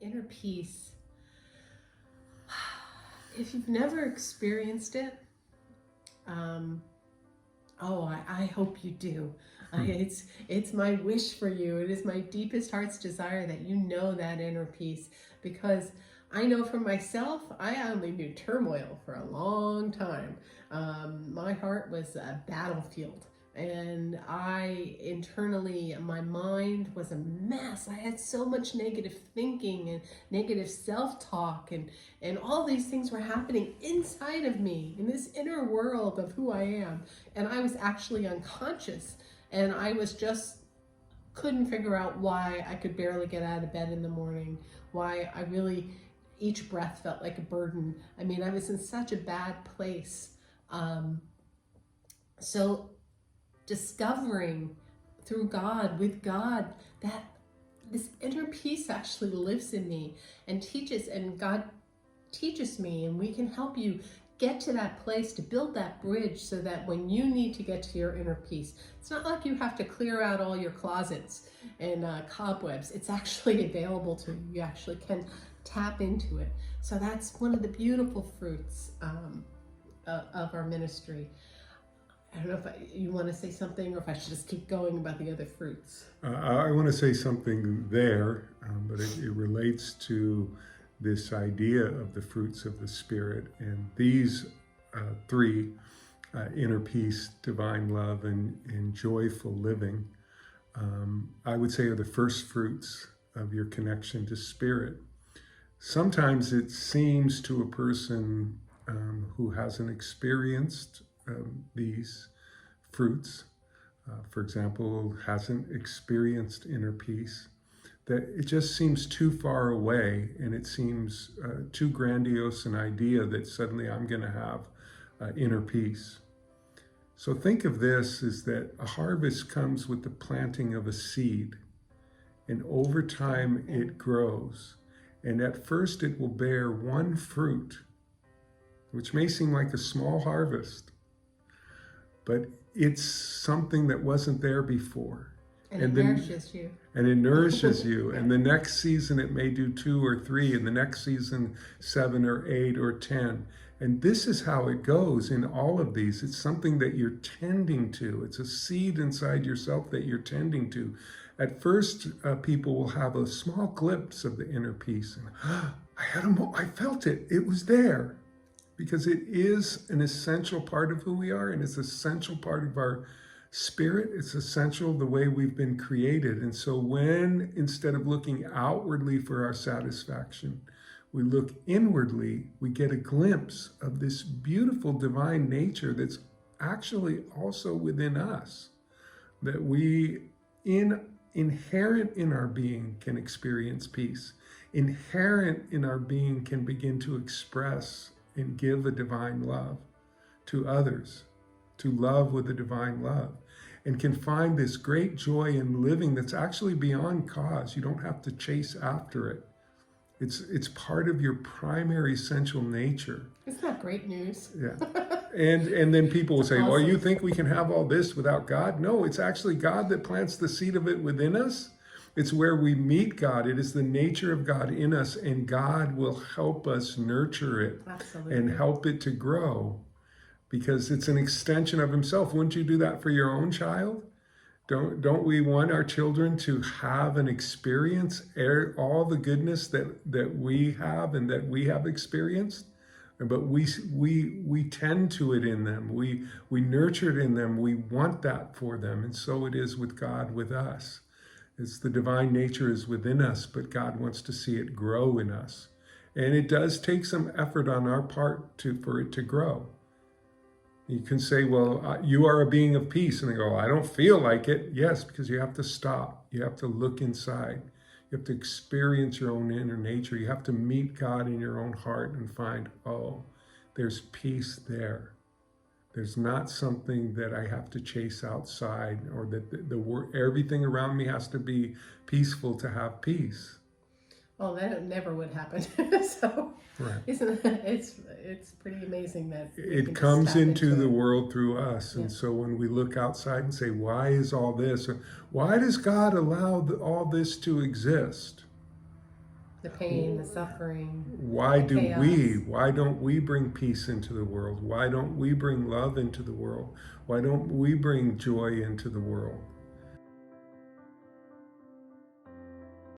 Inner peace. If you've never experienced it, um, I hope you do. It's my wish for you. It is my deepest heart's desire that you know that inner peace, because I know for myself, I only knew turmoil for a long time. My heart was a battlefield, and my mind was a mess. I had so much negative thinking and negative self-talk, and all these things were happening inside of me in this inner world of who I am. And I was actually unconscious, and I was just couldn't figure out why I could barely get out of bed in the morning, why each breath felt like a burden. I mean, I was in such a bad place. So discovering through God, with God, that this inner peace actually lives in me and God teaches me, and we can help you get to that place, to build that bridge, so that when you need to get to your inner peace, it's not like you have to clear out all your closets and cobwebs. It's actually available to you. You actually can tap into it. So that's one of the beautiful fruits of our ministry. I don't know if you want to say something, or if I should just keep going about the other fruits. I want to say something there, but it relates to this idea of the fruits of the Spirit. And these three, inner peace, divine love, and joyful living, I would say are the first fruits of your connection to Spirit. Sometimes it seems to a person who hasn't experienced these fruits, for example, hasn't experienced inner peace, that it just seems too far away, and it seems too grandiose an idea that suddenly I'm going to have inner peace. So think of this as that a harvest comes with the planting of a seed, and over time it grows. And at first it will bear one fruit, which may seem like a small harvest, but it's something that wasn't there before. And it nourishes you. And it nourishes you. And the next season it may do 2 or 3, and the next season 7 or 8 or 10. And this is how it goes in all of these. It's something that you're tending to. It's a seed inside yourself that you're tending to. At first, people will have a small glimpse of the inner peace. And I felt it. It was there. Because it is an essential part of who we are, and it's an essential part of our spirit. It's essential the way we've been created. And so when, instead of looking outwardly for our satisfaction, we look inwardly, we get a glimpse of this beautiful divine nature that's actually also within us, that we, inherent in our being, can experience peace. Inherent in our being can begin to express and give a divine love to others, to love with a divine love, and can find this great joy in living that's actually beyond cause. You don't have to chase after it. It's part of your primary essential nature. Isn't that great news? Yeah. And then people will say, awesome. well, you think we can have all this without God? No, it's actually God that plants the seed of it within us. It's where we meet God. It is the nature of God in us, and God will help us nurture it. Absolutely. And help it to grow, because it's an extension of himself. Wouldn't you do that for your own child? Don't we want our children to have an experience, all the goodness that we have and that we have experienced? But we tend to it in them. We nurture it in them. We want that for them. And so it is with God, with us. It's the divine nature is within us, but God wants to see it grow in us. And it does take some effort on our part for it to grow. You can say, well, you are a being of peace. And they go, I don't feel like it. Yes, because you have to stop. You have to look inside. You have to experience your own inner nature. You have to meet God in your own heart and find, oh, there's peace there. There's not something that I have to chase outside, or that everything around me has to be peaceful to have peace. Well, that never would happen. So, right. Isn't it? It's pretty amazing that it comes into the world through us. And so when we look outside and say, why is all this? Or why does God allow all this to exist? The pain, the suffering. Why the chaos. why don't we bring peace into the world? Why don't we bring love into the world? Why don't we bring joy into the world?